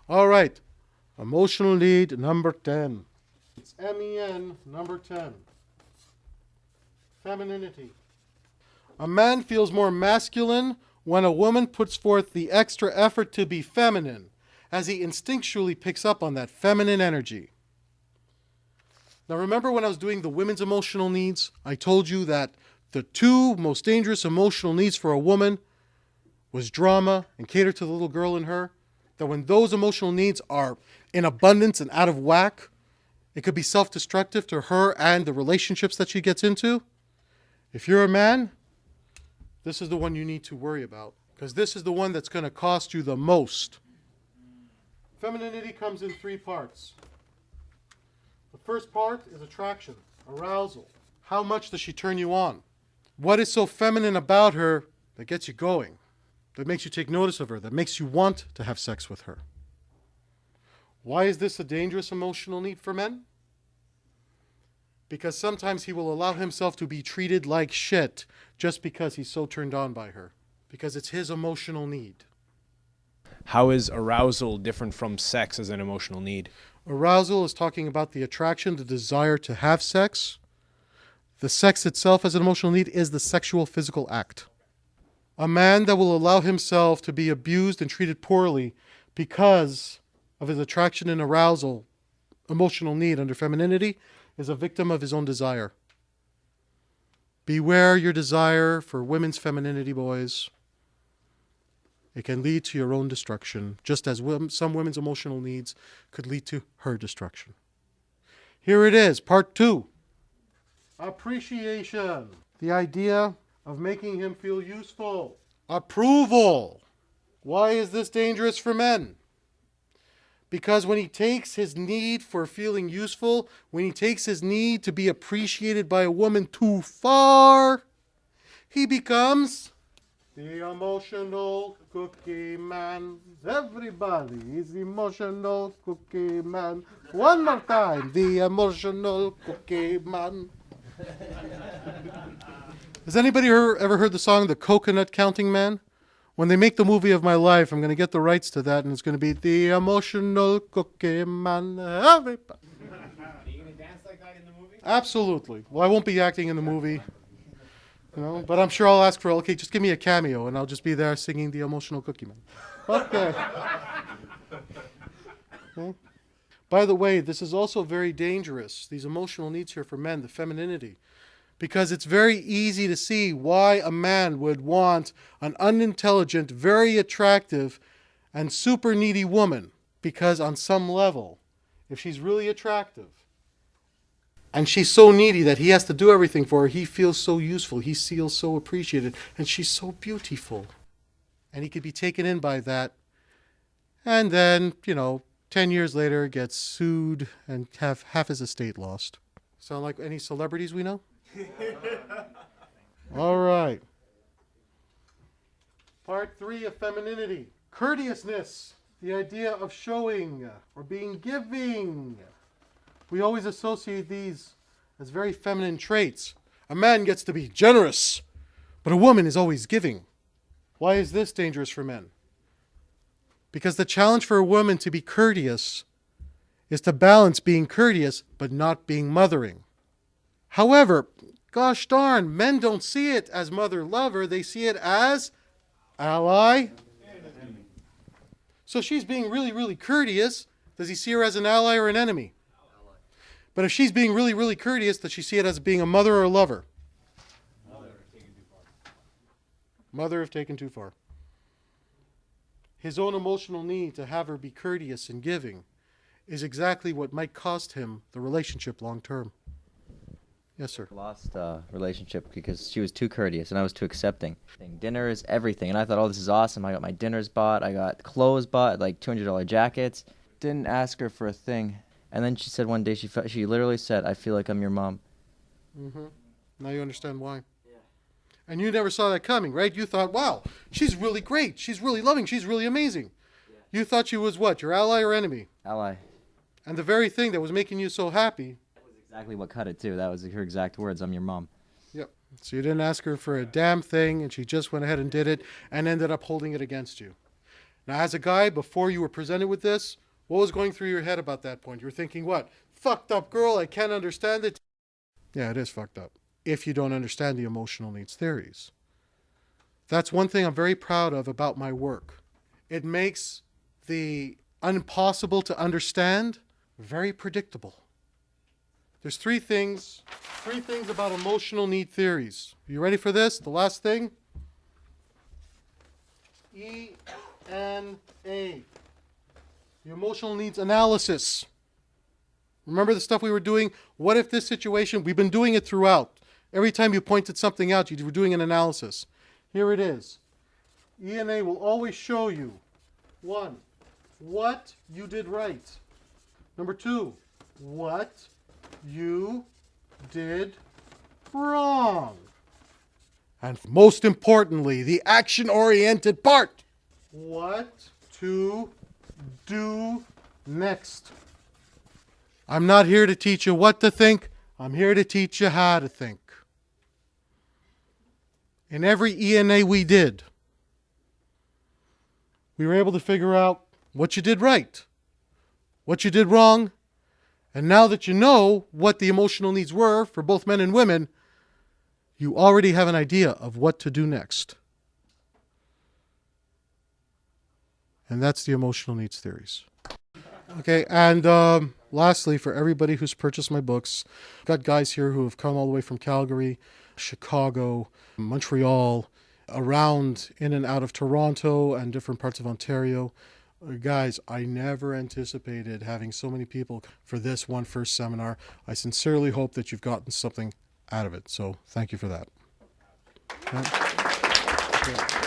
All right. Emotional need number 10. It's MEN number 10. Femininity. A man feels more masculine when a woman puts forth the extra effort to be feminine, as he instinctually picks up on that feminine energy. Now remember when I was doing the women's emotional needs, I told you that the two most dangerous emotional needs for a woman was drama and cater to the little girl in her. That when those emotional needs are in abundance and out of whack, it could be self-destructive to her and the relationships that she gets into. If you're a man, this is the one you need to worry about, because this is the one that's going to cost you the most. Femininity comes in 3 parts. The first part is attraction, arousal. How much does she turn you on? What is so feminine about her that gets you going, that makes you take notice of her, that makes you want to have sex with her? Why is this a dangerous emotional need for men? Because sometimes he will allow himself to be treated like shit just because he's so turned on by her, because it's his emotional need. How is arousal different from sex as an emotional need? Arousal is talking about the attraction, the desire to have sex. The sex itself as an emotional need is the sexual physical act. A man that will allow himself to be abused and treated poorly because of his attraction and arousal, emotional need under femininity, is a victim of his own desire. Beware your desire for women's femininity, boys. It can lead to your own destruction, just as some women's emotional needs could lead to her destruction. Here it is, part 2. Appreciation. The idea of making him feel useful. Approval. Why is this dangerous for men? Because when he takes his need for feeling useful, when he takes his need to be appreciated by a woman too far, he becomes the emotional cookie man. Everybody is emotional cookie man. One more time, the emotional cookie man. Has anybody ever heard the song The Coconut Counting Man? When they make the movie of my life, I'm going to get the rights to that, and it's going to be the emotional cookie man. Everybody. Are you going to dance like that in the movie? Absolutely. Well, I won't be acting in the movie, but I'm sure I'll ask for, okay, just give me a cameo, and I'll just be there singing the emotional cookie man. Okay. Okay. By the way, this is also very dangerous, these emotional needs here for men, the femininity. Because it's very easy to see why a man would want an unintelligent, very attractive, and super needy woman. Because on some level, if she's really attractive, and she's so needy that he has to do everything for her, he feels so useful, he feels so appreciated, and she's so beautiful. And he could be taken in by that, and then, 10 years later, gets sued and have half his estate lost. Sound like any celebrities we know? All right. Part 3 of femininity. Courteousness. The idea of showing or being giving. We always associate these as very feminine traits. A man gets to be generous, but a woman is always giving. Why is this dangerous for men? Because the challenge for a woman to be courteous is to balance being courteous but not being mothering. However, gosh darn, men don't see it as mother-lover. They see it as ally. So she's being really, really courteous. Does he see her as an ally or an enemy? But if she's being really, really courteous, does she see it as being a mother or a lover? Mother if taken too far. His own emotional need to have her be courteous and giving is exactly what might cost him the relationship long term. Yes, sir. Lost relationship because she was too courteous and I was too accepting. Dinner is everything, and I thought, oh, this is awesome. I got my dinners bought, I got clothes bought, like $200 jackets. Didn't ask her for a thing, and then she said one day she literally said, "I feel like I'm your mom." Mm-hmm. Now you understand why. Yeah. And you never saw that coming, right? You thought, wow, she's really great, she's really loving, she's really amazing. Yeah. You thought she was what, your ally or enemy? Ally. And the very thing that was making you so happy. Exactly what cut it too. That was her exact words. I'm your mom. Yep. So you didn't ask her for a damn thing, and she just went ahead and did it, and ended up holding it against you. Now, as a guy, before you were presented with this, what was going through your head about that point? You were thinking, what? Fucked up girl, I can't understand it. Yeah, it is fucked up if you don't understand the emotional needs theories. That's one thing I'm very proud of about my work. It makes the impossible to understand very predictable. There's three things about emotional need theories. You ready for this? The last thing? ENA. The emotional needs analysis. Remember the stuff we were doing? What if this situation, we've been doing it throughout. Every time you pointed something out, you were doing an analysis. Here it is. ENA will always show you, 1, what you did right. Number 2, what you did wrong. And most importantly, the action-oriented part. What to do next. I'm not here to teach you what to think. I'm here to teach you how to think. In every ENA we did, we were able to figure out what you did right, what you did wrong, and now that you know what the emotional needs were for both men and women, you already have an idea of what to do next. And that's the emotional needs theories. Okay, and lastly, for everybody who's purchased my books, I've got guys here who have come all the way from Calgary, Chicago, Montreal, around in and out of Toronto and different parts of Ontario. Guys, I never anticipated having so many people for this one first seminar. I sincerely hope that you've gotten something out of it. So thank you for that. Okay.